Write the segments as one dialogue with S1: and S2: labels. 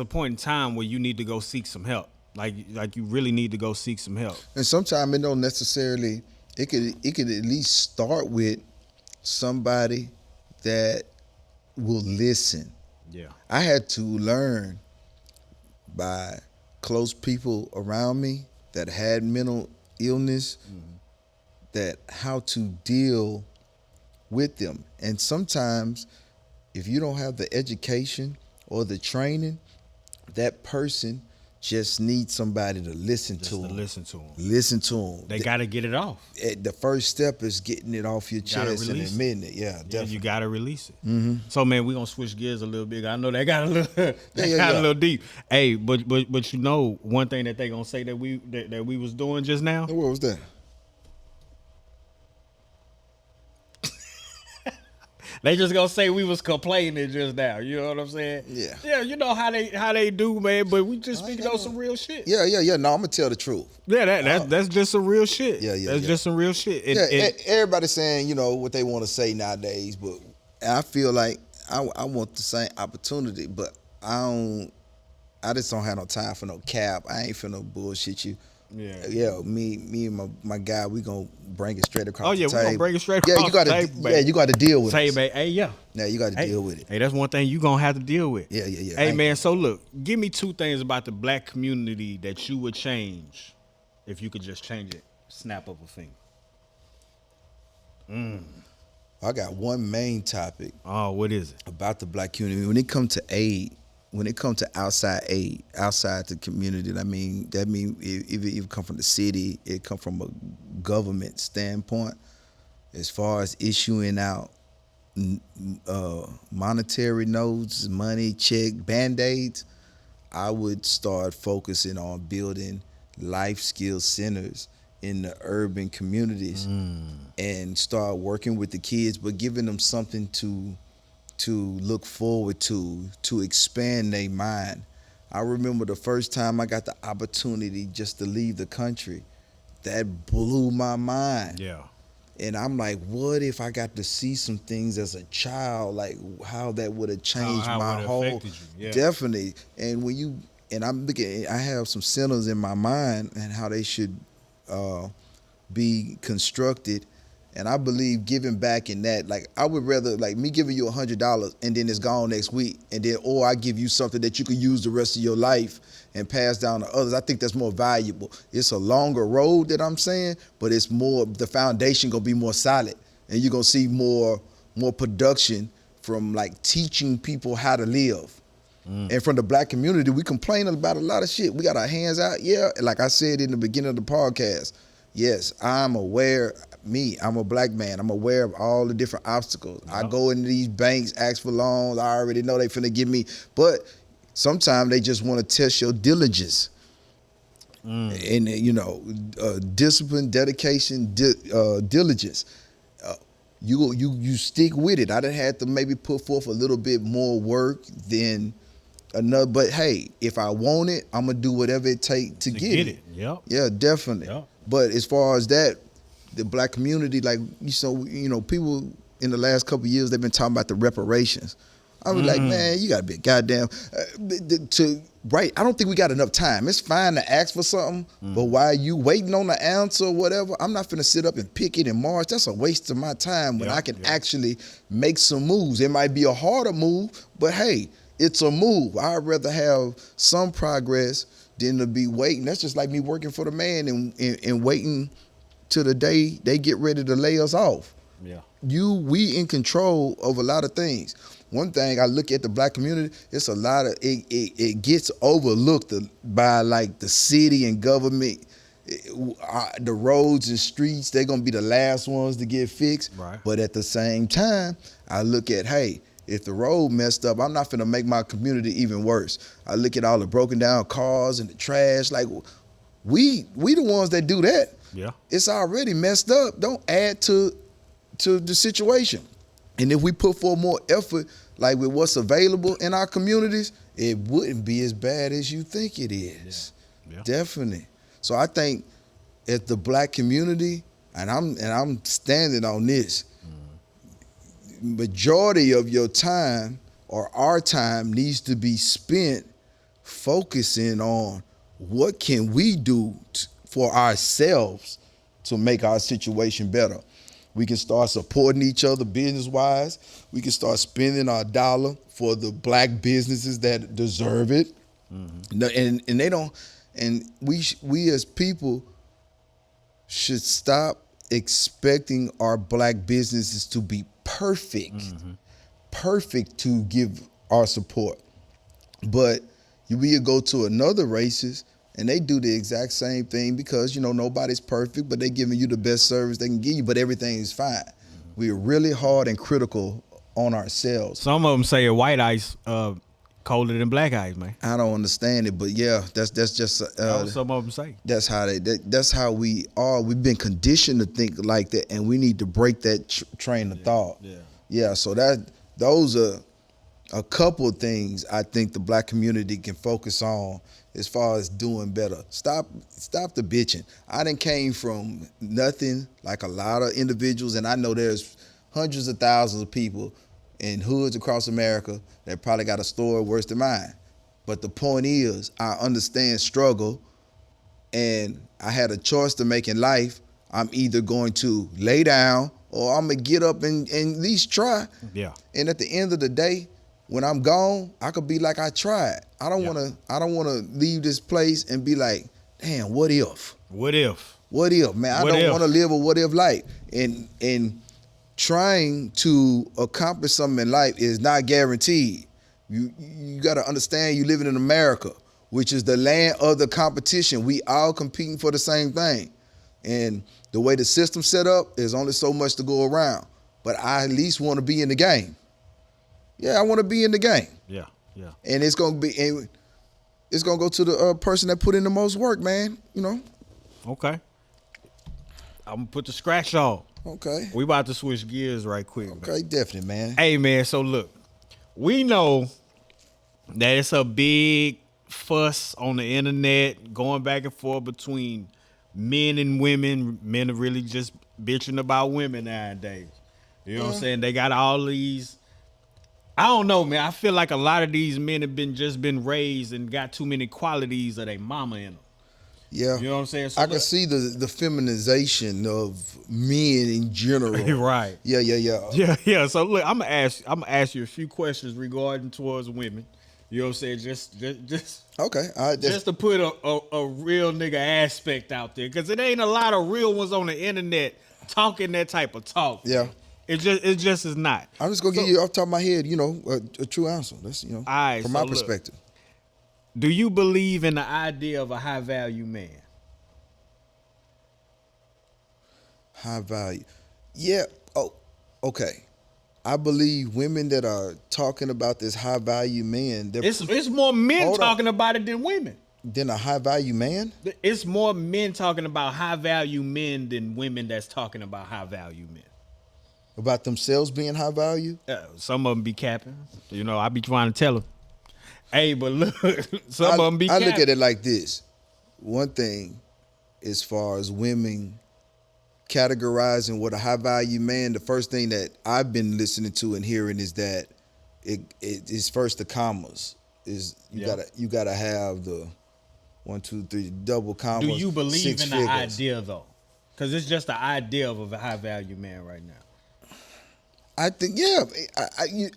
S1: a point in time where you need to go seek some help. Like you really need to go seek some help.
S2: And sometimes it don't necessarily. It could at least start with somebody that will listen.
S1: Yeah.
S2: I had to learn by close people around me that had mental illness that how to deal with them. And sometimes if you don't have the education or the training, that person just needs somebody to listen
S1: Just
S2: to
S1: to
S2: them.
S1: listen to them.
S2: Listen to them.
S1: They got to get it off.
S2: The first step is getting it off your
S1: Gotta
S2: chest and
S1: release it.
S2: admitting it. Yeah,
S1: Yeah,
S2: definitely.
S1: you got to release it. So man, we gonna switch gears a little bit. I know they got a little, they
S2: Yeah,
S1: got
S2: yeah.
S1: a little deep. Hey, but you know one thing that they gonna say that we was doing just now.
S2: What was that?
S1: They just gonna say we was complaining just now. You know what I'm saying?
S2: Yeah.
S1: Yeah, you know how they do, man. But we just
S2: I
S1: speaking
S2: know.
S1: on some real shit.
S2: Yeah. No, I'm gonna tell the truth.
S1: Yeah, that's just some real shit.
S2: Yeah,
S1: That's
S2: yeah.
S1: just some real shit.
S2: Everybody's saying what they want to say nowadays, but I feel like I want the same opportunity, but I just don't have no time for no cap. I ain't finna bullshit you.
S1: Yeah.
S2: Me and my guy, we gonna bring it straight across
S1: Oh yeah,
S2: the
S1: we
S2: table.
S1: gonna bring it straight
S2: Yeah,
S1: across
S2: you gotta.
S1: the table, man.
S2: Yeah, you got to deal with
S1: Say,
S2: it.
S1: man, hey, yeah.
S2: Yeah, you got to deal with it.
S1: Hey, that's one thing you gonna have to deal with.
S2: Yeah.
S1: Hey, man, so look, give me two things about the black community that you would change if you could just change it. Snap of a finger.
S2: I got one main topic
S1: Oh, what is it?
S2: about the black community. When it comes to aid, when it comes to outside aid, outside the community, that mean if it come from the city, it come from a government standpoint. As far as issuing out monetary notes, money, check, band-aids, I would start focusing on building life skill centers in the urban communities and start working with the kids, but giving them something to look forward to expand their mind. I remember the first time I got the opportunity just to leave the country. That blew my mind.
S1: Yeah.
S2: And I'm like, what if I got to see some things as a child, like how that would have changed
S1: How
S2: my
S1: would it
S2: whole
S1: affected you? Yeah.
S2: Definitely. And I'm looking, I have some centers in my mind and how they should be constructed. And I believe giving back in that, like I would rather like me giving you $100 and then it's gone next week, and then or I give you something that you can use the rest of your life and pass down to others. I think that's more valuable. It's a longer road that I'm saying, but it's more, the foundation gonna be more solid, and you're gonna see more production from like teaching people how to live. And from the black community, we complain about a lot of shit. We got our hands out. Yeah, like I said in the beginning of the podcast, yes, I'm aware. I'm a black man. I'm aware of all the different obstacles. I go into these banks, ask for loans. I already know they finna give me. But sometimes they just want to test your diligence. And discipline, dedication, diligence. You stick with it. I done had to maybe put forth a little bit more work than another. But hey, if I want it, I'm gonna do whatever it takes to get it.
S1: Yep.
S2: Yeah, definitely.
S1: Yep.
S2: But as far as that, the black community, like people in the last couple of years, they've been talking about the reparations. I was like, man, you gotta be a goddamn right. I don't think we got enough time. It's fine to ask for something, but while you waiting on the answer or whatever, I'm not finna sit up and pick it in March. That's a waste of my time when I can actually make some moves. It might be a harder move, but hey, it's a move. I'd rather have some progress than to be waiting. That's just like me working for the man and waiting till the day they get ready to lay us off.
S1: Yeah.
S2: We in control of a lot of things. One thing I look at the black community, it's a lot of it gets overlooked by like the city and government. The roads and streets, they're gonna be the last ones to get fixed.
S1: Right.
S2: But at the same time, I look at, hey, if the road messed up, I'm not finna make my community even worse. I look at all the broken down cars and the trash. Like we the ones that do that.
S1: Yeah.
S2: It's already messed up. Don't add to the situation. And if we put forth more effort, like with what's available in our communities, it wouldn't be as bad as you think it is.
S1: Yeah.
S2: Definitely. So I think at the black community, and I'm standing on this, majority of your time or our time needs to be spent focusing on what can we do for ourselves to make our situation better. We can start supporting each other business-wise. We can start spending our dollar for the black businesses that deserve it. No, and they don't. And we as people should stop expecting our black businesses to be perfect to give our support. But we go to another races and they do the exact same thing because, nobody's perfect, but they giving you the best service they can give you, but everything is fine. We're really hard and critical on ourselves.
S1: Some of them say white ice colder than black ice, man.
S2: I don't understand it, but yeah, that's just
S1: That's what some of them say.
S2: that's how that's how we are. We've been conditioned to think like that, and we need to break that train of thought. Yeah. So those are a couple of things I think the black community can focus on as far as doing better. Stop the bitching. I done came from nothing like a lot of individuals, and I know there's hundreds of thousands of people in hoods across America that probably got a story worse than mine. But the point is, I understand struggle, and I had a choice to make in life. I'm either going to lay down or I'm gonna get up and at least try.
S1: Yeah.
S2: And at the end of the day, when I'm gone, I could be like I tried. I don't wanna leave this place and be like, damn, what if?
S1: What if?
S2: What if, man? I don't want to live a what if life. And trying to accomplish something in life is not guaranteed. You got to understand you living in America, which is the land of the competition. We all competing for the same thing. And the way the system's set up, there's only so much to go around. But I at least want to be in the game. Yeah, I want to be in the game.
S1: Yeah.
S2: And it's gonna go to the person that put in the most work, man.
S1: Okay. I'm gonna put the scratch on.
S2: Okay.
S1: We about to switch gears right quick.
S2: Okay,
S1: man.
S2: definitely, man.
S1: Hey, man. So look, we know that it's a big fuss on the internet going back and forth between men and women. Men are really just bitching about women nowadays. You know what I'm saying? They got all these. I don't know, man. I feel like a lot of these men have been raised and got too many qualities of their mama in them.
S2: Yeah.
S1: You know what I'm saying? So
S2: I can see the feminization of men in general.
S1: Right.
S2: Yeah.
S1: Yeah. So look, I'm gonna ask you a few questions regarding towards women. You know what I'm saying? Just
S2: Okay. All right.
S1: just to put a real nigga aspect out there, because it ain't a lot of real ones on the internet talking that type of talk.
S2: Yeah.
S1: It just is not.
S2: I'm just gonna give you off the top of my head, a true answer. That's
S1: All right,
S2: from
S1: so
S2: my
S1: look.
S2: perspective.
S1: Do you believe in the idea of a high value man?
S2: High value. Yeah. Oh, okay. I believe women that are talking about this high value man,
S1: It's more men talking about it than women.
S2: than a high value man.
S1: It's more men talking about high value men than women that's talking about high value men.
S2: About themselves being high value.
S1: Some of them be capping. I be trying to tell them. Hey, but look, some of them be capping.
S2: I look at it like this. One thing, as far as women categorizing what a high value man, the first thing that I've been listening to and hearing is that it is first the commas. Is you gotta have the 1, 2, 3 double commas.
S1: Do you believe
S2: 6
S1: in
S2: figures.
S1: the idea though? Because it's just the idea of a high value man right now.
S2: I think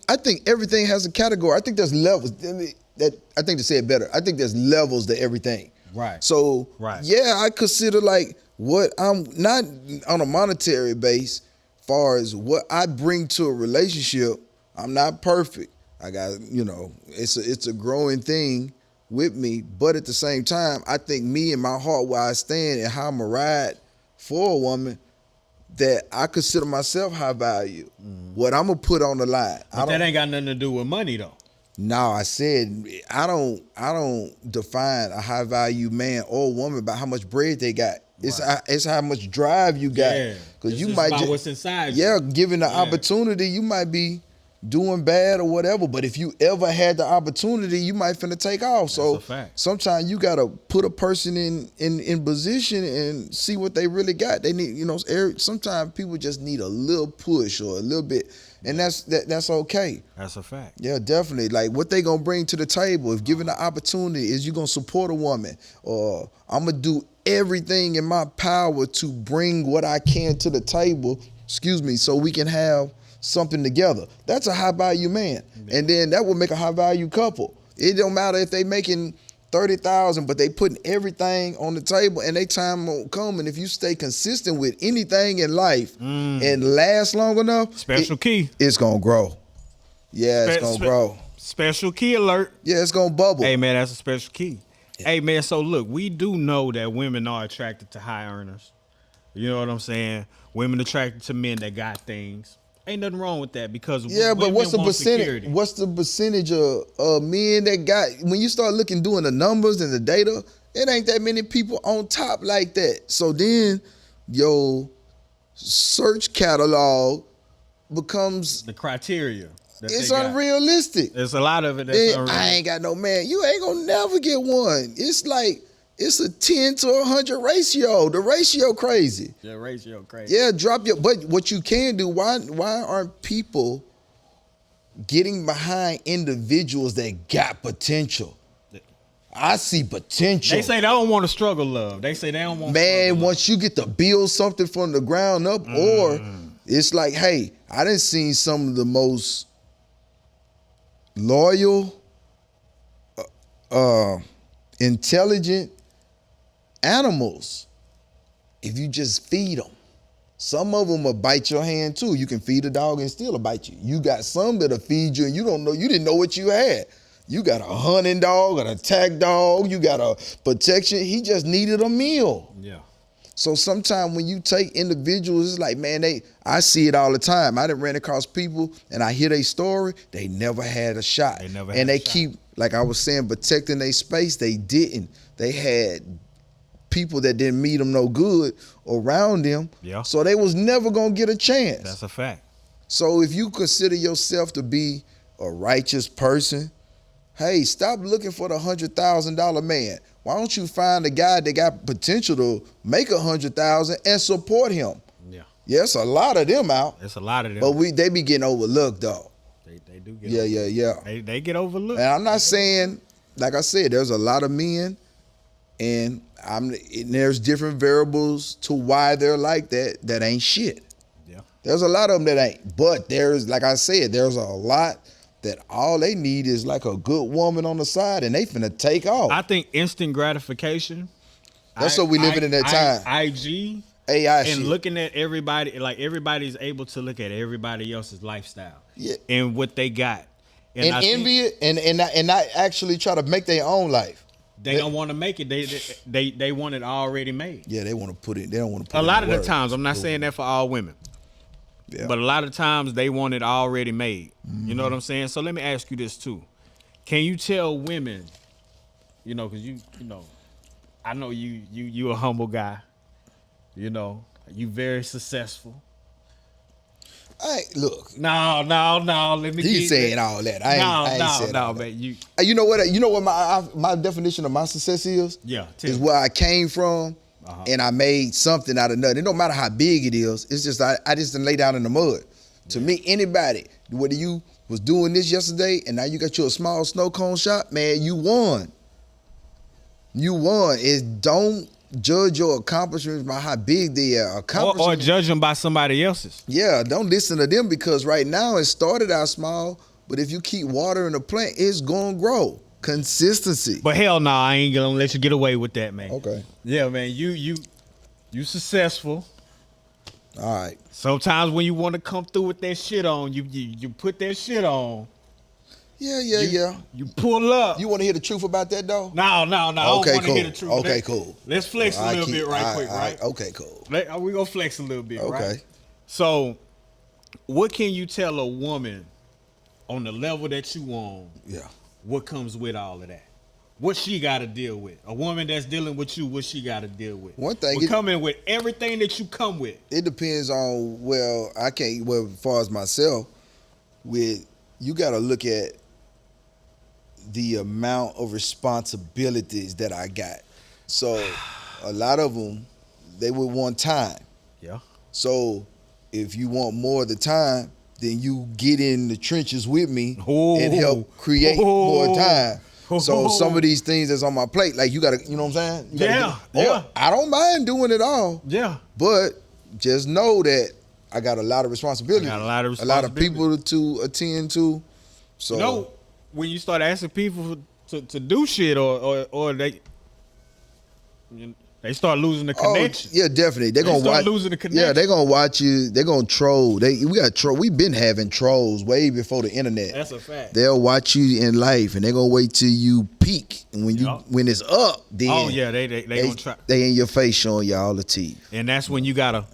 S2: I think everything has a category. I think there's levels. I think to say it better, I think there's levels to everything.
S1: Right.
S2: So
S1: Right.
S2: yeah, I consider like what I'm not on a monetary base, far as what I bring to a relationship. I'm not perfect. I got it's a growing thing with me, but at the same time, I think me and my heart, where I stand and how I'm a ride for a woman, that I consider myself high value. What I'm gonna put on the line.
S1: But that ain't got nothing to do with money though.
S2: No, I said I don't define a high value man or woman by how much bread they got. It's how much drive you got.
S1: Yeah,
S2: Because you
S1: it's
S2: might
S1: about what's inside you.
S2: given the opportunity, you might be doing bad or whatever. But if you ever had the opportunity, you might finna take off. So
S1: a fact.
S2: sometimes you gotta put a person in position and see what they really got. They need, sometimes people just need a little push or a little bit. and
S1: Yeah.
S2: that's okay.
S1: That's a fact.
S2: Yeah, definitely. Like what they gonna bring to the table if given the opportunity is you gonna support a woman or I'm gonna do everything in my power to bring what I can to the table, excuse me, so we can have something together. That's a high value man.
S1: Yeah.
S2: And then that will make a high value couple. It don't matter if they making 30,000, but they putting everything on the table and they time won't come. And if you stay consistent with anything in life and last long enough,
S1: Special key.
S2: it's gonna grow. Yeah, it's gonna grow.
S1: Special key alert.
S2: Yeah, it's gonna bubble.
S1: Hey man, that's a special key. Hey man, so look, we do know that women are attracted to high earners. You know what I'm saying? Women attracted to men that got things. Ain't nothing wrong with that because
S2: Yeah, but
S1: women
S2: what's the
S1: want
S2: percentage?
S1: security.
S2: What's the percentage of men that got? When you start looking, doing the numbers and the data, it ain't that many people on top like that. So then, your search catalog becomes
S1: The criteria. That
S2: it's
S1: they got.
S2: unrealistic.
S1: There's a lot of it that's
S2: And
S1: unrealistic.
S2: I ain't got no man. You ain't gonna never get one. It's like it's a 10 to 100 ratio. The ratio crazy.
S1: The ratio crazy.
S2: Yeah, drop your. But what you can do? Why aren't people getting behind individuals that got potential? I see potential.
S1: They say they don't want to struggle love. They say they don't want
S2: Man,
S1: struggle
S2: once you get to build something from the ground up, or it's like, hey, I done seen some of the most loyal, intelligent animals if you just feed them. Some of them will bite your hand too. You can feed a dog and still bite you. You got some that'll feed you and you didn't know what you had. You got a hunting dog, an attack dog, you got a protection. He just needed a meal.
S1: love. Yeah.
S2: So sometimes when you take individuals, it's like, man, I see it all the time. I done ran across people and I hear their story, they never had a shot.
S1: They never had
S2: and
S1: a
S2: they
S1: shot.
S2: keep, like I was saying, protecting their space. They didn't. They had people that didn't meet them no good around them.
S1: Yeah.
S2: So they was never gonna get a chance.
S1: That's a fact.
S2: So if you consider yourself to be a righteous person, hey, stop looking for the $100,000 man. Why don't you find a guy that got potential to make $100,000 and support him?
S1: Yeah.
S2: Yes, a lot of them out,
S1: There's a lot of them.
S2: but they be getting overlooked though.
S1: They do get
S2: Yeah,
S1: overlooked.
S2: yeah.
S1: They get overlooked.
S2: And I'm not saying, like I said, there's a lot of men, and there's different variables to why they're like that. That ain't shit.
S1: Yeah.
S2: There's a lot of them that ain't. But there's, like I said, there's a lot that all they need is like a good woman on the side, and they finna take off.
S1: I think instant gratification.
S2: That's what we living in that time.
S1: IG
S2: AI
S1: and
S2: shit.
S1: looking at everybody, like everybody's able to look at everybody else's lifestyle.
S2: Yeah.
S1: And what they got.
S2: And
S1: I
S2: envy it, and not actually try to make their own life.
S1: They don't want to make it. They want it already made.
S2: Yeah, they want to put it. They don't want to put
S1: A
S2: it
S1: lot
S2: in
S1: of the
S2: work.
S1: times, I'm not saying that for all women,
S2: Yeah.
S1: but a lot of times they want it already made. You know what I'm saying? So let me ask you this too: can you tell women, because you know, I know you a humble guy. You very successful.
S2: Hey, look,
S1: No. Let me.
S2: he's
S1: get
S2: saying all that. I ain't saying all that.
S1: man.
S2: You know what? You know what my definition of my success is?
S1: Yeah, tell
S2: Is
S1: me.
S2: where I came from, and I made something out of nothing. It don't matter how big it is. It's just I just didn't lay down in the mud. To me, anybody, whether you was doing this yesterday and now you got you a small snow cone shop, man, you won. You won. Don't judge your accomplishments by how big they are.
S1: or judge them by somebody else's.
S2: Yeah, don't listen to them because right now it started out small, but if you keep watering the plant, it's gonna grow. Consistency.
S1: But hell no, I ain't gonna let you get away with that, man.
S2: Okay.
S1: Yeah, man. You successful.
S2: All right.
S1: Sometimes when you want to come through with that shit on, you put that shit on.
S2: Yeah.
S1: You pull up.
S2: You want to hear the truth about that though?
S1: No. I don't
S2: Okay,
S1: want to
S2: cool.
S1: hear the truth.
S2: Okay, cool.
S1: Let's flex a little bit right quick, right?
S2: Okay, cool.
S1: We gonna flex a little bit,
S2: Okay.
S1: right? So, what can you tell a woman on the level that you on?
S2: Yeah.
S1: What comes with all of that? What she got to deal with? A woman that's dealing with you, what she got to deal with?
S2: One thing,
S1: We're coming with everything that you come with.
S2: It depends on, as far as myself, you got to look at the amount of responsibilities that I got. So a lot of them, they would want time.
S1: Yeah.
S2: So if you want more of the time, then you get in the trenches with me
S1: Oh.
S2: and help create more time. So
S1: Oh.
S2: some of these things that's on my plate, like you gotta, you know what I'm saying? You gotta
S1: Yeah,
S2: or I don't mind doing it all.
S1: Yeah.
S2: But just know that I got a lot of responsibility.
S1: I got a lot of
S2: A lot of
S1: responsibility.
S2: people to attend to. So
S1: You know, when you start asking people to do shit or they start losing the connection.
S2: yeah, definitely. They're
S1: They
S2: gonna
S1: start
S2: watch.
S1: losing the
S2: Yeah,
S1: connection.
S2: they're gonna watch you. They're gonna troll. We've been having trolls way before the internet.
S1: That's a fact.
S2: They'll watch you in life, and they're gonna wait till you peak, and when it's up, then
S1: Oh yeah, they gonna try.
S2: They in your face showing you all the teeth.
S1: And that's when you gotta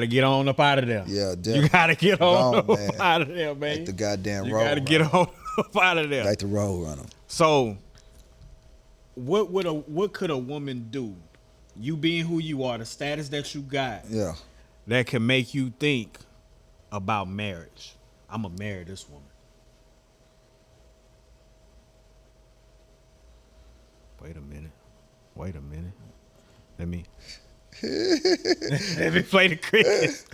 S1: get on up out of there.
S2: Yeah, definitely.
S1: You gotta get on
S2: Gone,
S1: up
S2: man.
S1: out of there, man.
S2: Like the goddamn
S1: you
S2: road.
S1: gotta get on up out of there.
S2: Like the road runner.
S1: So, what could a woman do? You being who you are, the status that you got,
S2: Yeah.
S1: that can make you think about marriage. I'm gonna marry this woman. Wait a minute. Let me play the crickets.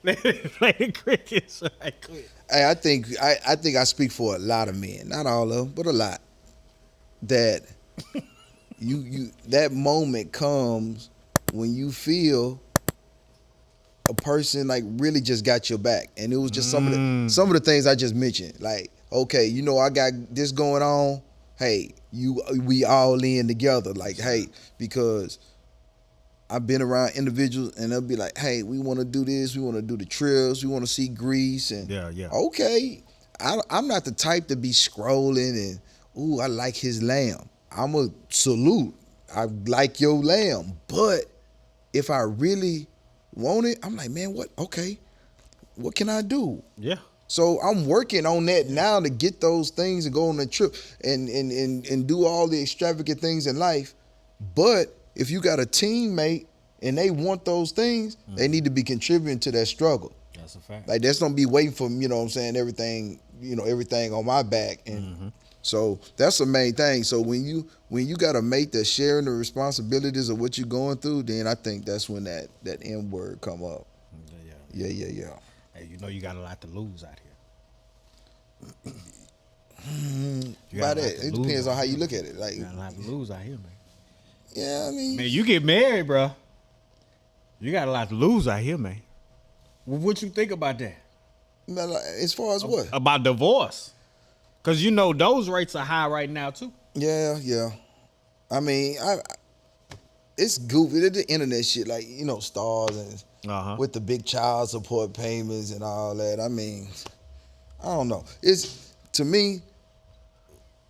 S1: Let me play the crickets right quick.
S2: Hey, I think I speak for a lot of men, not all of them, but a lot. That you that moment comes when you feel a person like really just got your back, and it was just some of the things I just mentioned. Like, okay, you know, I got this going on. Hey, we all in together. Like, hey, because I've been around individuals and they'll be like, hey, we want to do this, we want to do the trips, we want to see Greece, and
S1: Yeah.
S2: okay, I'm not the type to be scrolling and ooh, I like his lamb. I'm a salute. I like your lamb, but if I really want it, I'm like, man, what? Okay, what can I do?
S1: Yeah.
S2: So I'm working on that now to get those things and go on a trip and do all the extravagant things in life. But if you got a teammate and they want those things, they need to be contributing to that struggle.
S1: That's a fact.
S2: Like that's don't be waiting for, you know what I'm saying, everything on my back. And so that's the main thing. So when you got a mate that's sharing the responsibilities of what you're going through, then I think that's when that M word come up. Yeah.
S1: Hey, you know you got a lot to lose out here.
S2: By that, it depends on how you look at it. Like,
S1: You got a lot to lose out here, man.
S2: yeah, I mean,
S1: Man, you get married, bro. You got a lot to lose out here, man. What you think about that?
S2: as far as what?
S1: About divorce? Because you know those rates are high right now too.
S2: Yeah. I mean, it's goofy. The internet shit, like, you know, stars and with the big child support payments and all that. I mean, I don't know. It's, to me,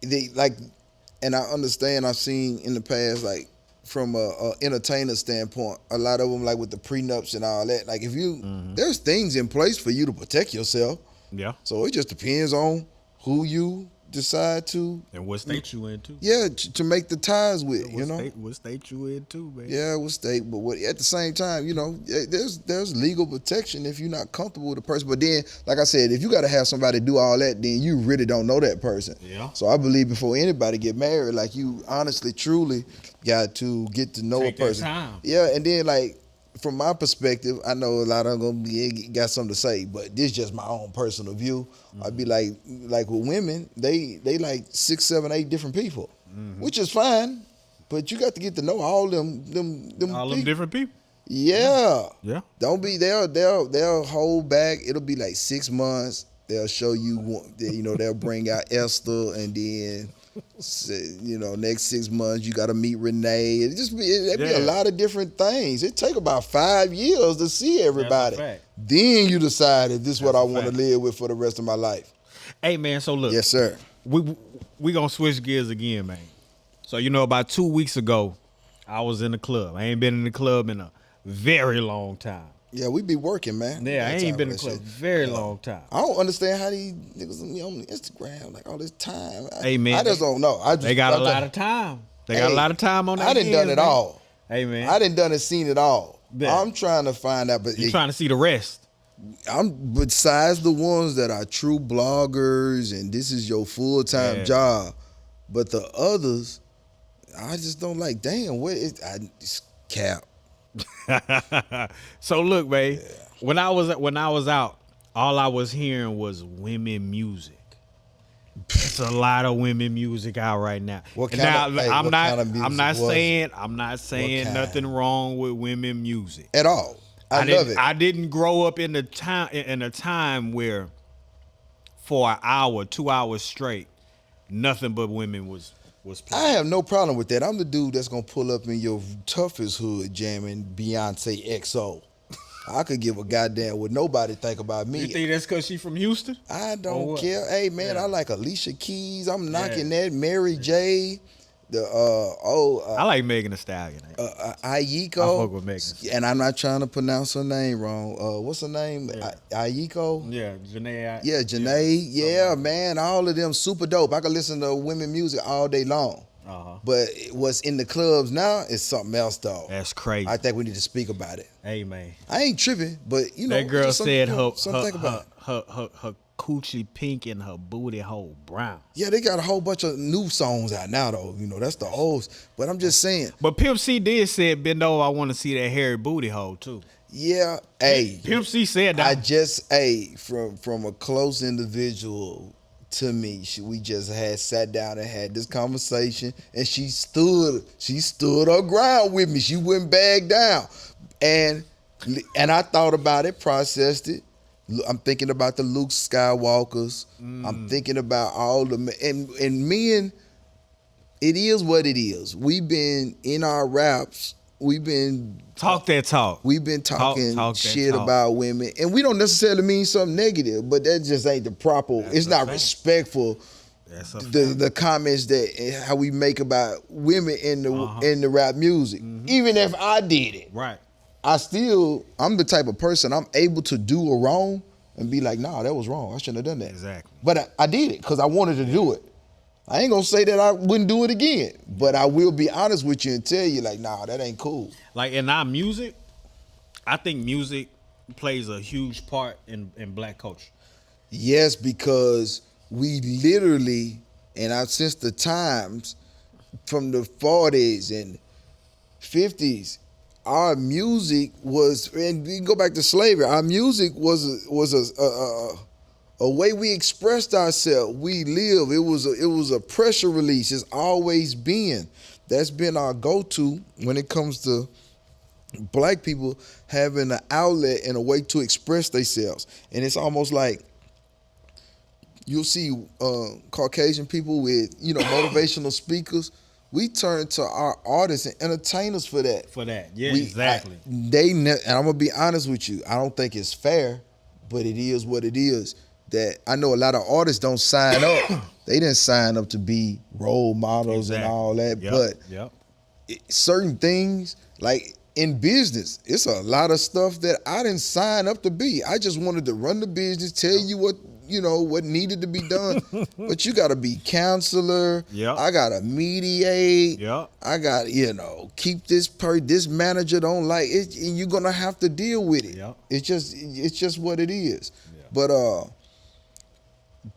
S2: and I understand, I've seen in the past, like, from a entertainer standpoint, a lot of them, like with the prenups and all that, like if you, there's things in place for you to protect yourself.
S1: Yeah.
S2: So it just depends on who you decide to.
S1: And what state you in too?
S2: Yeah, to make the ties with, you know.
S1: What state you in too, man?
S2: Yeah, what state, but at the same time, you know, there's legal protection if you're not comfortable with the person. But then, like I said, if you got to have somebody do all that, then you really don't know that person.
S1: Yeah.
S2: So I believe before anybody get married, like you honestly, truly got to get to know
S1: Take
S2: a
S1: that
S2: person.
S1: time.
S2: Yeah, and then like from my perspective, I know a lot of them got something to say, but this is just my own personal view. I'd be like with women, they like 6, 7, 8 different people, which is fine, but you got to get to know all them
S1: All them different people.
S2: Yeah.
S1: Yeah.
S2: Don't be they'll hold back. It'll be like 6 months. They'll show you, you know, they'll bring out Esther, and then you know, next 6 months you got to meet Renee. It'd be a lot of different things. It take about 5 years to see everybody.
S1: That's a fact.
S2: Then you decide if this is what I want to
S1: fact.
S2: live with for the rest of my life.
S1: Hey man, so look.
S2: Yes, sir.
S1: We gonna switch gears again, man. So you know, about 2 weeks ago, I was in the club. I ain't been in the club in a very long time.
S2: Yeah, we be working, man.
S1: Yeah, I ain't been in the club very long time.
S2: I don't understand how these niggas on Instagram like all this time.
S1: Hey man,
S2: I just don't know.
S1: They got a lot of time. They got a lot of time on that.
S2: I done done it all.
S1: Hey man,
S2: I done seen it all.
S1: Yeah.
S2: I'm trying to find out, but
S1: you trying to see the rest.
S2: Besides the ones that are true bloggers and this is your full-time job, but the others, I just don't like. Damn, it's cap.
S1: So look, man. When I was out, all I was hearing was women music. It's a lot of women music out right now.
S2: What
S1: And
S2: kind of
S1: now
S2: hey,
S1: I'm
S2: what
S1: not
S2: kind of
S1: I'm
S2: music
S1: not
S2: was it?
S1: saying I'm not
S2: What
S1: saying nothing
S2: kind?
S1: wrong with women music.
S2: At all. I
S1: I
S2: love
S1: didn't
S2: it.
S1: I didn't grow up in the time in a time where for an hour, 2 hours straight, nothing but women was
S2: I
S1: playing.
S2: have no problem with that. I'm the dude that's gonna pull up in your toughest hood jamming Beyonce XO. I could give a goddamn what nobody think about
S1: You
S2: me.
S1: think that's cause she from Houston?
S2: I
S1: Or
S2: don't
S1: what?
S2: care. Hey man, I
S1: Yeah.
S2: like Alicia Keys. I'm
S1: Yeah.
S2: knocking that. Mary J. The
S1: I like Megan Thee Stallion. I fuck
S2: Ayiko.
S1: with Megan Thee Stallion.
S2: And I'm not trying to pronounce her name wrong. What's her name?
S1: Yeah.
S2: Ayiko.
S1: Yeah, Janae.
S2: Yeah,
S1: Yeah,
S2: Janae.
S1: something
S2: Yeah,
S1: like that.
S2: man. All of them super dope. I could listen to women music all day long.
S1: Uh-huh.
S2: But what's in the clubs now is something else, though.
S1: That's crazy.
S2: I think we need to speak about it.
S1: Hey man.
S2: I ain't tripping, but you know,
S1: That
S2: it's
S1: girl
S2: just something,
S1: said
S2: something to think about.
S1: her coochie pink and her booty hole brown.
S2: Yeah, they got a whole bunch of new songs out now, though. You know, that's the old. But I'm just saying,
S1: But Pimp C did say, bend over, I want to see that hairy booty hole too.
S2: yeah, hey,
S1: Pimp C said
S2: I
S1: that.
S2: just, hey, from a close individual to me, we just had sat down and had this conversation, and she stood her ground with me. She wouldn't back down, and I thought about it, processed it. I'm thinking about the Luke Skywalkers. I'm thinking about all the and men. It is what it is. We've been in our raps. We've been
S1: Talk that talk.
S2: We've been talking
S1: Talk that
S2: shit
S1: talk.
S2: about women, and we don't necessarily mean something negative, but that just ain't the proper.
S1: That's
S2: It's
S1: a
S2: not
S1: fact.
S2: respectful.
S1: That's a
S2: The comments that how we make about women in the
S1: Uh-huh.
S2: in the rap music, even if I did it,
S1: right.
S2: I'm the type of person I'm able to do a wrong and be like, nah, that was wrong. I shouldn't have done that.
S1: Exactly.
S2: But I did it because I wanted to do it. I ain't gonna say that I wouldn't do it again, but I will be honest with you and tell you like, nah, that ain't cool.
S1: Like in our music, I think music plays a huge part in black culture.
S2: Yes, because we literally, and I've since the times from the 40s and 50s, our music was, and we can go back to slavery. Our music was a way we expressed ourselves. We live. It was a pressure release. It's always been. That's been our go-to when it comes to black people having an outlet and a way to express themselves. And it's almost like you'll see Caucasian people with, motivational speakers. We turn to our artists and entertainers for that.
S1: For that, yeah, exactly.
S2: And I'm gonna be honest with you. I don't think it's fair, but it is what it is. That I know a lot of artists don't sign up. They didn't sign up to be role models and all that.
S1: Yep,
S2: But
S1: yep.
S2: certain things, like in business, it's a lot of stuff that I didn't sign up to be. I just wanted to run the business, tell you what needed to be done. But you got to be counselor.
S1: Yep.
S2: I got to mediate.
S1: Yep.
S2: I got keep this manager don't like it, and you're gonna have to deal with it.
S1: Yep.
S2: It's just what it is.
S1: Yeah.
S2: But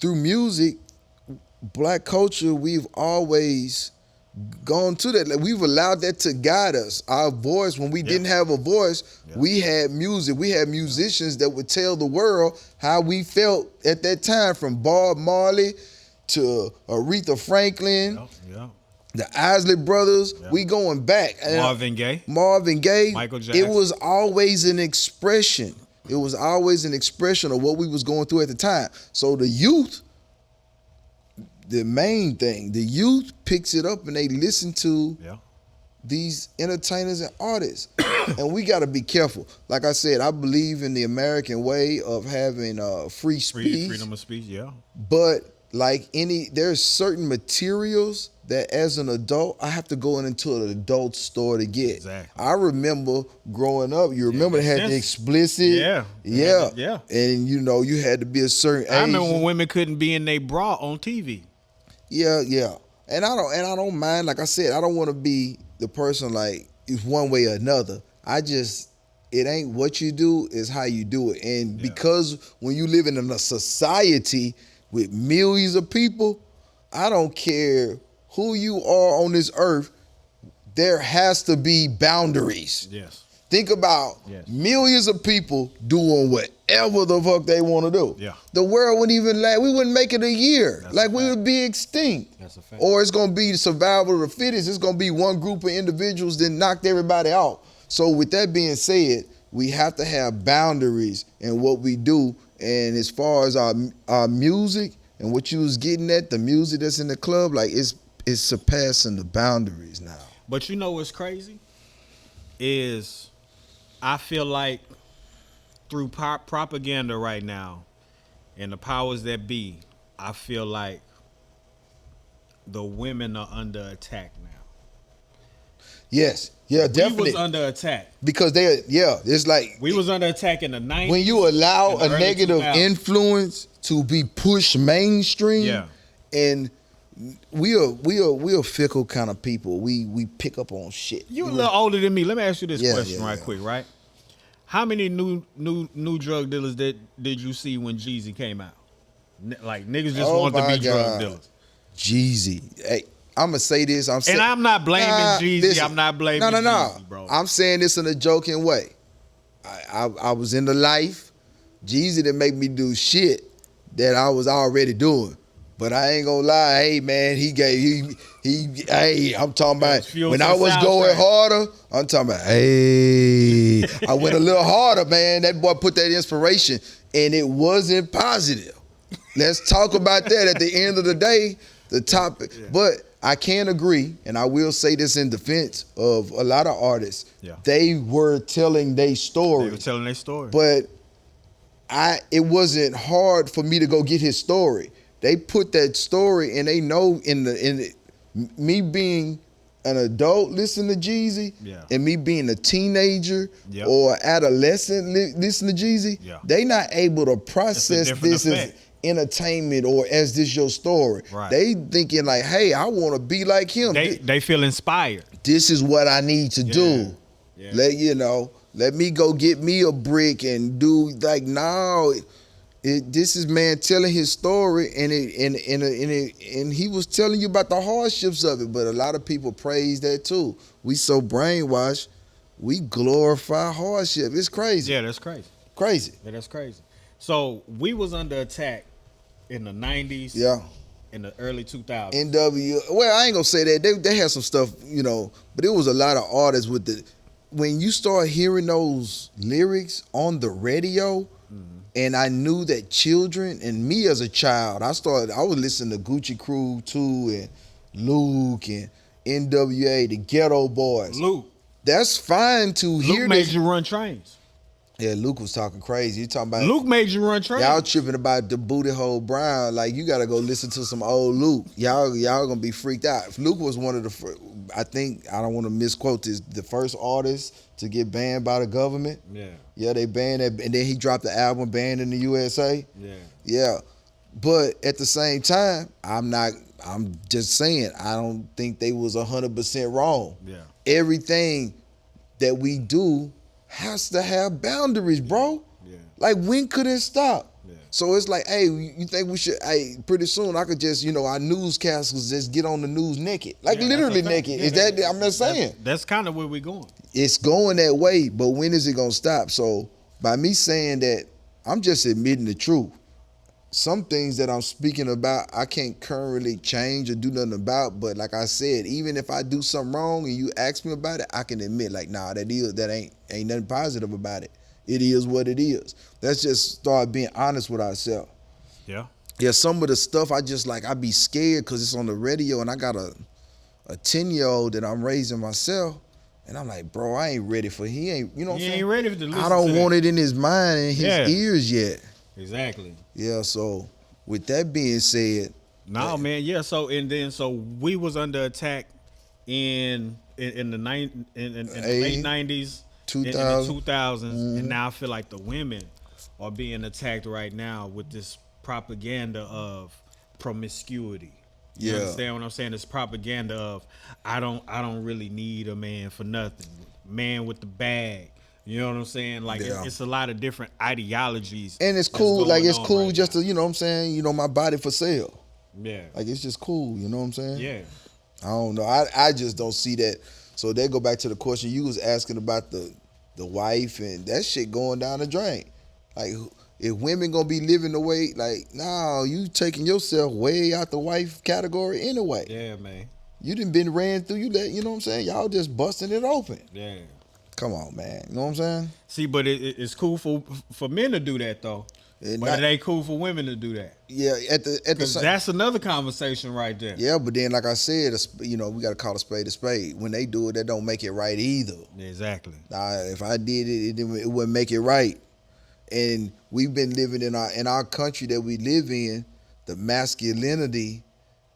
S2: through music, black culture, we've always gone to that. Like, we've allowed that to guide us. Our voice, when we didn't have a voice, we had music. We had musicians that would tell the world how we felt at that time, from Bob Marley to Aretha Franklin,
S1: Yep.
S2: the Isley Brothers.
S1: Yep.
S2: We going back. And
S1: Marvin Gaye.
S2: Michael
S1: Jackson.
S2: It was always an expression. It was always an expression of what we was going through at the time. So the youth, the main thing, the youth picks it up and they listen to these entertainers and artists. And we got to be careful. Like I said, I believe in the American way of having free speech.
S1: Freedom of speech, yeah.
S2: But like there's certain materials that as an adult, I have to go into an adult store to get.
S1: Exactly.
S2: I remember growing up, you remember they had the explicit.
S1: Yeah.
S2: Yeah. And you had to be a certain age.
S1: I remember when women couldn't be in their bra on TV.
S2: Yeah. And I don't mind, like I said, I don't want to be the person like it's one way or another. It ain't what you do, it's how you do it. And because when you live in a society with millions of people, I don't care who you are on this earth, there has to be boundaries.
S1: Yes.
S2: Think about
S1: Yes.
S2: millions of people doing whatever the fuck they want to do.
S1: Yeah.
S2: The world wouldn't even we wouldn't make it a year.
S1: That's
S2: Like
S1: a
S2: we
S1: fact.
S2: would be extinct.
S1: That's a fact.
S2: Or it's gonna be survival of the fittest. It's gonna be one group of individuals that knocked everybody out. So with that being said, we have to have boundaries in what we do. And as far as our music and what you was getting at, the music that's in the club, like it's surpassing the boundaries now.
S1: But you know what's crazy is I feel like through propaganda right now and the powers that be, I feel like the women are under attack now.
S2: Yes, yeah, definitely.
S1: We was under attack.
S2: Because it's like
S1: We was under attack in the 90s.
S2: when you allow
S1: in the
S2: a
S1: early
S2: negative
S1: 2000s.
S2: influence to be pushed mainstream,
S1: Yeah.
S2: and we are fickle kind of people. We pick up on shit.
S1: You a little older than me. Let me ask you this
S2: Yeah,
S1: question
S2: yeah,
S1: right
S2: yeah.
S1: quick, right? How many new drug dealers did you see when Jeezy came out? Like niggas just
S2: Oh
S1: wanted to
S2: my
S1: be drug
S2: God.
S1: dealers.
S2: Jeezy, hey, I'm gonna say this.
S1: And I'm not blaming Jeezy.
S2: listen.
S1: I'm not blaming
S2: No,
S1: Jeezy, bro.
S2: I'm saying this in a joking way. I was in the life. Jeezy didn't make me do shit that I was already doing. But I ain't gonna lie, hey man, I'm talking about
S1: fuel
S2: when
S1: to
S2: I
S1: the
S2: was going
S1: soundtrack.
S2: harder, I'm talking about, hey, I went a little harder, man. That boy put that inspiration and it wasn't positive. Let's talk about that at the end of the day, the topic.
S1: Yeah.
S2: But I can agree, and I will say this in defense of a lot of artists.
S1: Yeah.
S2: They were telling their story.
S1: They were telling their story.
S2: But it wasn't hard for me to go get his story. They put that story, and they know me being an adult listening to Jeezy,
S1: Yeah.
S2: and me being a teenager
S1: Yep.
S2: or adolescent listening to Jeezy,
S1: Yeah.
S2: they not able to process
S1: different
S2: this as
S1: effect.
S2: entertainment or as this your story.
S1: Right.
S2: They thinking like, hey, I want to be like him.
S1: they feel inspired.
S2: This is what I need to do.
S1: Yeah.
S2: Let me go get me a brick and do like no. This is man telling his story and he was telling you about the hardships of it. But a lot of people praise that too. We so brainwashed, we glorify hardship. It's crazy.
S1: Yeah, that's crazy.
S2: Crazy.
S1: Yeah, that's crazy. So we was under attack in the 90s.
S2: Yeah.
S1: In the early 2000s.
S2: NW. Well, I ain't gonna say that. They had some stuff, but it was a lot of artists with when you start hearing those lyrics on the radio, and I knew that children and me as a child, I was listening to Gucci Crew too, and Luke and NWA, the Ghetto Boys.
S1: Luke.
S2: That's fine to hear
S1: Luke made
S2: this.
S1: you run trains.
S2: Yeah, Luke was talking crazy. You talking about
S1: Luke made you run trains.
S2: y'all tripping about the booty hole Brown. Like, you gotta go listen to some old Luke. Y'all gonna be freaked out. Luke was one of the first, I think, I don't want to misquote this, the first artist to get banned by the government.
S1: Yeah.
S2: Yeah, they banned that, and then he dropped the album Banned in the USA.
S1: Yeah.
S2: Yeah. But at the same time, I'm just saying, I don't think they was 100% wrong.
S1: Yeah.
S2: Everything that we do has to have boundaries, bro.
S1: Yeah.
S2: Like, when could it stop?
S1: Yeah.
S2: So it's like, hey, you think we should, hey, pretty soon I could just, our newscasters just get on the news naked. Like,
S1: Yeah,
S2: literally
S1: that's a fact.
S2: naked.
S1: Yeah,
S2: Is that, I'm not saying.
S1: That's kind of where we're going.
S2: It's going that way, but when is it going to stop? So by me saying that, I'm just admitting the truth. Some things that I'm speaking about, I can't currently change or do nothing about. But like I said, even if I do something wrong and you ask me about it, I can admit, like, nah, that ain't nothing positive about it. It is what it is. Let's just start being honest with ourselves.
S1: Yeah.
S2: Yeah, some of the stuff I be scared because it's on the radio and I got a 10-year-old that I'm raising myself. And I'm like, bro, I ain't ready for, he ain't, you know what I'm
S1: He
S2: saying?
S1: ain't ready to listen
S2: I don't
S1: to
S2: want
S1: that.
S2: it in his mind and his ears yet.
S1: Exactly.
S2: Yeah, so with that being said,
S1: No, man. Yeah. So we was under attack in the in the late 90s,
S2: 2000.
S1: in the 2000s, and now I feel like the women are being attacked right now with this propaganda of promiscuity. You
S2: Yeah.
S1: understand what I'm saying? This propaganda of I don't really need a man for nothing. Man with the bag. You know what I'm saying? Like,
S2: Yeah.
S1: it's a lot of different ideologies.
S2: and it's
S1: that's
S2: cool, like
S1: going
S2: it's
S1: on
S2: cool
S1: right
S2: just
S1: now.
S2: to, you know what I'm saying, my body for sale.
S1: Yeah.
S2: Like, it's just cool, you know what I'm saying?
S1: Yeah.
S2: I don't know. I just don't see that. So they go back to the question you was asking about the the wife, and that shit going down the drain. Like, if women gonna be living the way, like, no, you taking yourself way out the wife category anyway.
S1: Yeah, man.
S2: You done been ran through. You know what I'm saying? Y'all just busting it open.
S1: Yeah.
S2: Come on, man. You know what I'm saying?
S1: See, but it's cool for men to do that though. But it ain't cool for women to do that.
S2: Yeah, at the
S1: Because
S2: same.
S1: that's another conversation right there.
S2: Yeah, but then like I said, we got to call a spade a spade. When they do it, that don't make it right either.
S1: Exactly.
S2: If I did it, it wouldn't make it right. And we've been living in our country that we live in, the masculinity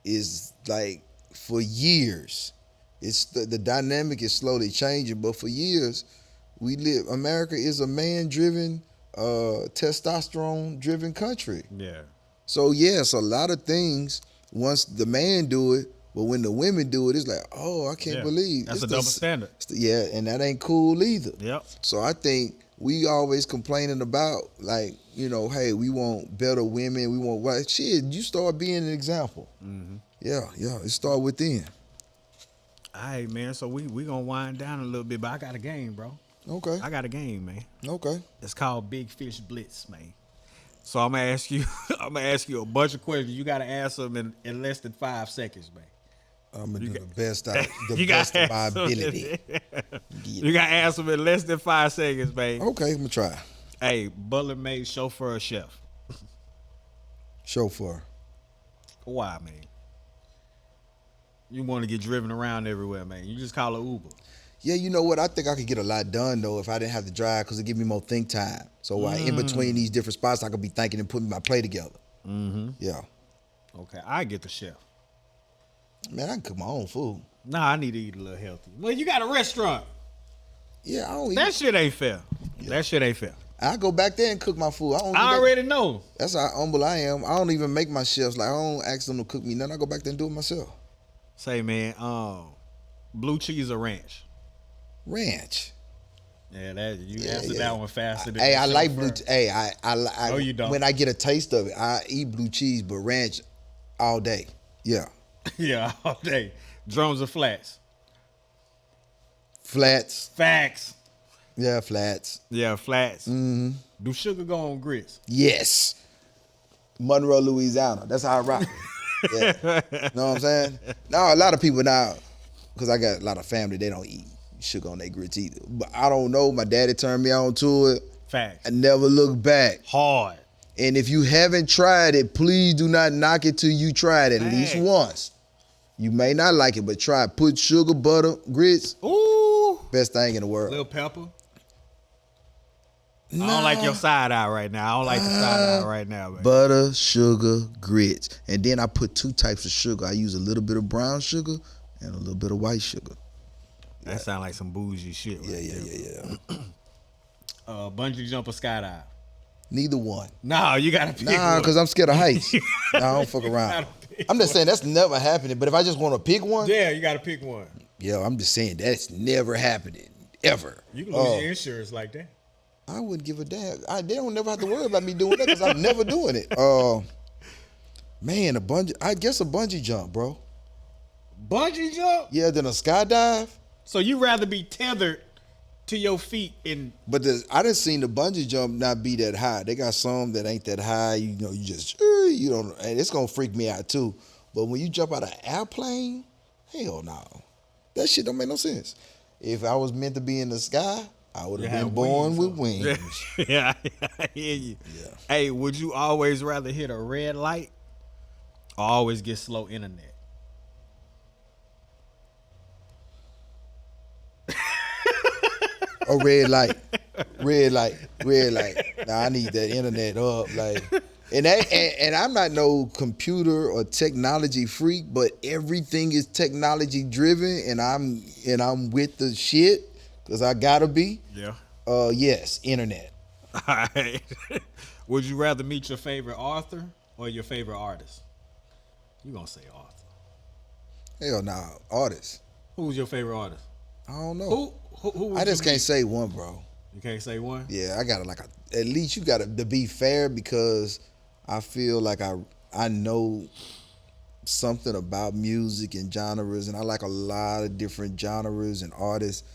S2: is like for years. It's the dynamic is slowly changing, but for years America is a man-driven, testosterone-driven country.
S1: Yeah.
S2: So yes, a lot of things once the man do it, but when the women do it, it's like, oh, I can't believe
S1: that's a double standard.
S2: Yeah, and that ain't cool either.
S1: Yep.
S2: So I think we always complaining about, like, hey, we want better women, we want what shit. You start being an example.
S1: Mm-hmm.
S2: Yeah, it start within.
S1: All right, man. So we gonna wind down a little bit, but I got a game, bro.
S2: Okay.
S1: I got a game, man.
S2: Okay.
S1: It's called Big Fish Blitz, man. So I'm gonna ask you a bunch of questions. You gotta answer them in less than 5 seconds, man.
S2: I'm gonna do the best of my ability.
S1: You gotta answer them in less than 5 seconds, man.
S2: Okay, I'm gonna try.
S1: Hey, butler, maid, chauffeur, or chef?
S2: Chauffeur.
S1: Why, man? You want to get driven around everywhere, man. You just call it Uber.
S2: Yeah, you know what? I think I could get a lot done, though, if I didn't have to drive, because it give me more think time. So in between these different spots, I could be thinking and putting my play together.
S1: Mm-hmm.
S2: Yeah.
S1: Okay, I get the chef.
S2: Man, I can cook my own food.
S1: Nah, I need to eat a little healthy. Well, you got a restaurant.
S2: Yeah, I don't eat.
S1: That shit ain't fair. Yeah. That shit ain't fair.
S2: I go back there and cook my food.
S1: I already know.
S2: That's how humble I am. I don't even make my chefs. Like, I don't ask them to cook me nothing. I go back there and do it myself.
S1: Say, man, blue cheese or ranch?
S2: Ranch.
S1: Yeah, you answered that one faster than
S2: Hey, I like blue.
S1: Hey,
S2: I
S1: no, you don't.
S2: When I get a taste of it, I eat blue cheese, but ranch all day. Yeah.
S1: Yeah, all day. Drums or flats?
S2: Flats.
S1: Facts.
S2: Yeah, flats.
S1: Yeah, flats.
S2: Mm-hmm.
S1: Do sugar go on grits?
S2: Yes. Monroe, Louisiana. That's how I rock. Yeah. Know what I'm saying? Now, a lot of people now, because I got a lot of family, they don't eat sugar on their grits either. But I don't know. My daddy turned me on to it.
S1: Facts.
S2: I never look back.
S1: Hard.
S2: And if you haven't tried it, please do not knock it till you try it at least once. You may not like it, but try it. Put sugar, butter, grits.
S1: Ooh.
S2: Best thing in the world.
S1: Little pepper.
S2: No.
S1: I don't like your side eye right now. I don't like the side eye right now, man.
S2: Butter, sugar, grits. And then I put 2 types of sugar. I use a little bit of brown sugar and a little bit of white sugar.
S1: That sound like some bougie shit. Right
S2: Yeah.
S1: Bungee jump or skydive?
S2: Neither one.
S1: No, you gotta pick
S2: one. Because I'm scared of heights. I don't fuck around. I'm just saying that's never happening. But if I just want to pick one,
S1: yeah, you gotta pick one.
S2: Yeah, I'm just saying that's never happening ever.
S1: You can lose your insurance like that.
S2: I wouldn't give a damn. They don't never have to worry about me doing that because I'm never doing it. Man, I guess a bungee jump, bro.
S1: Bungee jump?
S2: Yeah, than a skydive.
S1: So you rather be tethered to your feet in?
S2: But I done seen the bungee jump not be that high. They got some that ain't that high. You just you don't, and it's gonna freak me out too. But when you jump out of an airplane, hell no, that shit don't make no sense. If I was meant to be in the sky, I would have been born with wings.
S1: Yeah, I hear you. Yeah. Hey, would you always rather hit a red light or always get slow internet?
S2: A red light. Now I need that internet up, like, and I'm not no computer or technology freak, but everything is technology driven, and I'm with the shit because I gotta be.
S1: Yeah.
S2: Yes, internet.
S1: All right. Would you rather meet your favorite author or your favorite artist? You gonna say author?
S2: Hell nah, artist.
S1: Who's your favorite artist?
S2: I don't know.
S1: Who
S2: I just can't say one, bro.
S1: You can't say one?
S2: Yeah, I gotta at least you gotta to be fair because I feel like I know something about music and genres, and I like a lot of different genres and artists.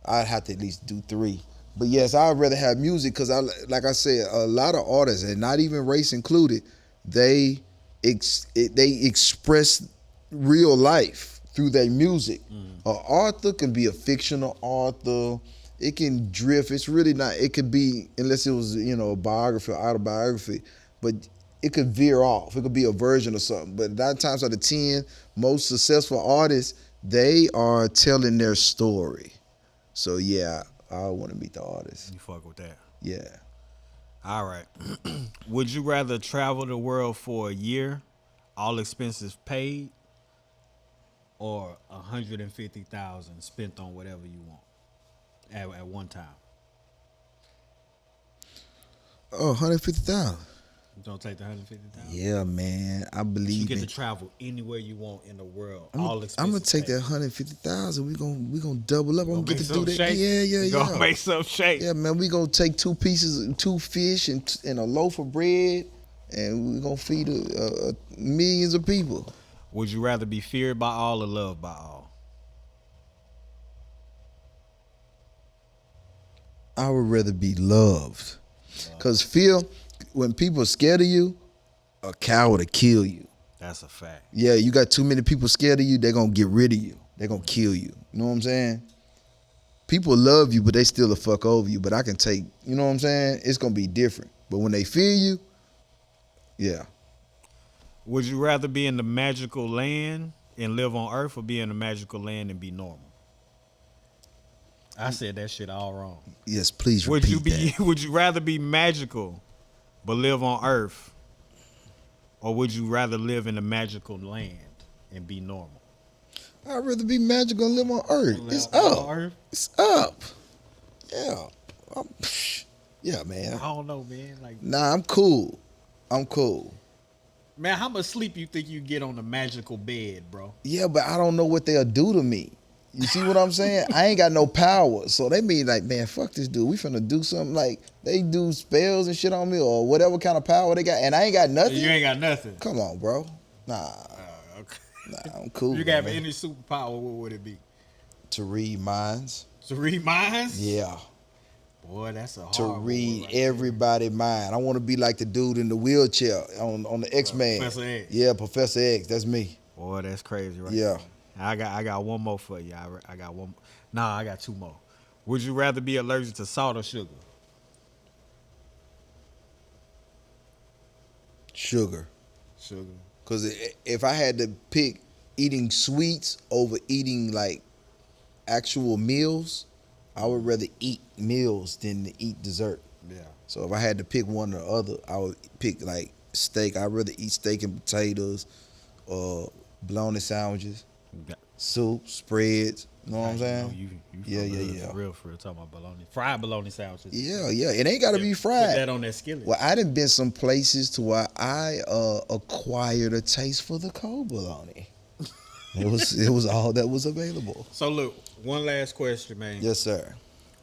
S2: I'd have to at least do 3. But yes, I'd rather have music because like I said, a lot of artists, and not even race included, they they express real life through their music.
S1: Mm.
S2: An author can be a fictional author. It can drift. It's really not. It could be, unless it was, a biography or autobiography, but it could veer off. It could be a version of something. But 9 times out of 10, most successful artists, they are telling their story. So yeah, I want to meet the artist.
S1: You fuck with that.
S2: Yeah.
S1: All right. Would you rather travel the world for a year, all expenses paid, or 150,000 spent on whatever you want at one time?
S2: Oh, 150,000.
S1: You don't take the 150,000.
S2: Yeah, man. I
S1: You
S2: believe
S1: get
S2: in.
S1: to travel anywhere you want in the world,
S2: I'm
S1: all
S2: gonna
S1: expenses
S2: take
S1: paid.
S2: that 150,000. We gonna double up. I'm
S1: Gonna
S2: gonna get
S1: make
S2: to do
S1: something
S2: that.
S1: shake.
S2: Yeah, yeah,
S1: You gonna
S2: yeah.
S1: make something shake.
S2: Yeah, man. We gonna take 2 pieces, 2 fish, and a loaf of bread, and we gonna feed millions of people.
S1: Would you rather be feared by all or loved by all?
S2: I would rather be loved, cause fear, when people are scared of you, a coward will kill you.
S1: That's a fact.
S2: Yeah, you got too many people scared of you, they're gonna get rid of you. They're gonna kill you. You know what I'm saying? People love you, but they still a fuck over you. But I can take, you know what I'm saying? It's gonna be different. But when they fear you, yeah.
S1: Would you rather be in the magical land and live on Earth, or be in the magical land and be normal? I said that shit all wrong.
S2: Yes, please
S1: Would you
S2: repeat
S1: be? Would you rather be magical, but live on Earth, or would you rather live in the magical land and be normal?
S2: that. I'd rather be magical and live on Earth. It's
S1: Live
S2: up.
S1: on Earth?
S2: It's up. Yeah. Yeah, man.
S1: I don't know, man. Like,
S2: Nah, I'm cool. I'm cool.
S1: man, how much sleep you think you get on the magical bed, bro?
S2: Yeah, but I don't know what they'll do to me. You see what I'm saying? I ain't got no power. So they mean like, man, fuck this dude. We finna do something, like they do spells and shit on me or whatever kind of power they got, and I ain't got nothing.
S1: You ain't got nothing.
S2: Come on, bro. Nah,
S1: Okay.
S2: nah, I'm cool.
S1: If you got
S2: man.
S1: any superpower, what would it be?
S2: To read minds.
S1: To read minds?
S2: Yeah.
S1: Boy, that's a hard
S2: To
S1: one
S2: read
S1: right there.
S2: everybody's mind. I want to be like the dude in the wheelchair on the X-Men.
S1: Professor X.
S2: Yeah, Professor X. That's me.
S1: Boy, that's crazy, right?
S2: Yeah.
S1: there. I got one more for you. I got one. Nah, I got two more. Would you rather be allergic to salt or sugar?
S2: Sugar.
S1: Sugar.
S2: Because if I had to pick eating sweets over eating like actual meals, I would rather eat meals than to eat dessert.
S1: Yeah.
S2: So if I had to pick one or the other, I would pick like steak. I'd rather eat steak and potatoes or bologna sandwiches, soup, spreads. You know what I'm saying?
S1: You
S2: Yeah, yeah, yeah.
S1: For real, talking about bologna. Fried bologna sandwiches.
S2: Yeah, yeah. It ain't got to be
S1: Put
S2: fried.
S1: that on that skillet.
S2: Well, I done been some places to where I acquired a taste for the cold bologna. It was all that was available.
S1: So look, one last question, man.
S2: Yes, sir.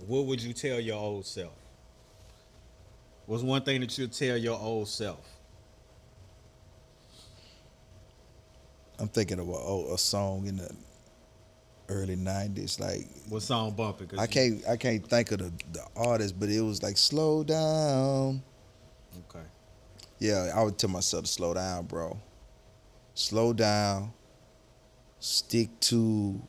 S1: What would you tell your old self? What's one thing that you'd tell your old self?
S2: I'm thinking of a song in the early '90s. Like
S1: What song bumping?
S2: I can't think of the artist, but it was like slow down.
S1: Okay.
S2: Yeah, I would tell myself to slow down, bro. Slow down. Stick to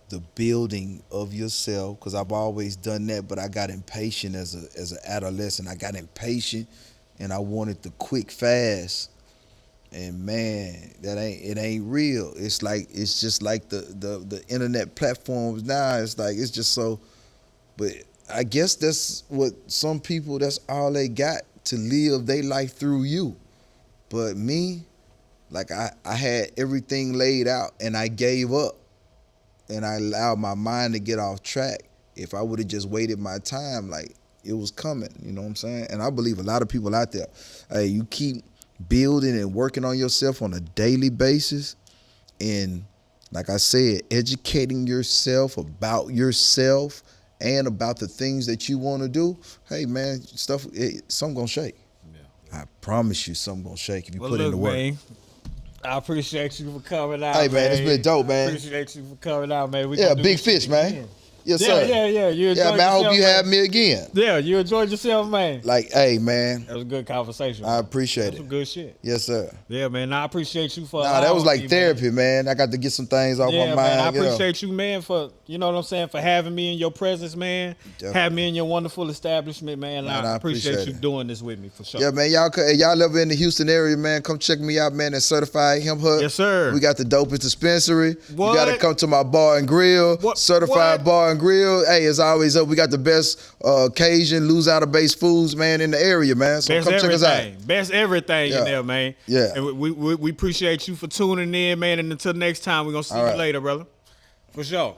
S2: the building of yourself, because I've always done that, but I got impatient as an adolescent. I got impatient and I wanted the quick fast. And man, it ain't real. It's just like the internet platforms now. It's like it's just so, but I guess that's what some people, that's all they got to live their life through you. But me, like I had everything laid out and I gave up and I allowed my mind to get off track. If I would have just waited my time, like it was coming, you know what I'm saying? And I believe a lot of people out there, hey, you keep building and working on yourself on a daily basis, and like I said, educating yourself about yourself and about the things that you want to do. Hey man, something gonna shake.
S1: Yeah.
S2: I promise you, something gonna shake if you
S1: Well,
S2: put in the
S1: look,
S2: work.
S1: man, I appreciate you for coming out.
S2: Hey, man, it's been dope, man.
S1: Appreciate you for coming out, man. We
S2: Yeah,
S1: gonna do
S2: big
S1: this shit
S2: fish, man.
S1: again.
S2: Yes,
S1: Yeah,
S2: sir.
S1: yeah. You enjoyed
S2: Yeah, man. I hope
S1: yourself,
S2: you
S1: man.
S2: have me again.
S1: Yeah, you enjoyed yourself, man.
S2: Like, hey, man.
S1: That was a good conversation.
S2: I
S1: Man.
S2: appreciate
S1: That's
S2: it.
S1: some good shit.
S2: Yes, sir.
S1: Yeah, man. I appreciate you for
S2: Nah, that was
S1: allowing
S2: like
S1: me,
S2: therapy,
S1: man.
S2: man. I got to get some things off my
S1: Yeah,
S2: mind.
S1: man. I
S2: you know.
S1: appreciate you, man, for you know what I'm saying, for having me in your presence, man.
S2: Definitely.
S1: Have me in your wonderful establishment, man.
S2: Man,
S1: I
S2: I
S1: appreciate
S2: appreciate
S1: you
S2: it.
S1: doing this with me for sure.
S2: Yeah, man. Y'all ever in the Houston area, man? Come check me out, man. At Certified Hemp Hut.
S1: Yes, sir.
S2: We got the dopest dispensary.
S1: What?
S2: You got to come to my bar and grill.
S1: What?
S2: Certified
S1: What?
S2: bar and grill. Hey, it's always up. We got the best Cajun, Louisiana based foods, man, in the area, man. So
S1: Best
S2: come check us out.
S1: everything. Best everything in
S2: Yeah.
S1: there, man.
S2: Yeah.
S1: And we appreciate you for tuning in, man. And until next time, we're going to see
S2: All
S1: you
S2: right.
S1: later, brother. For sure.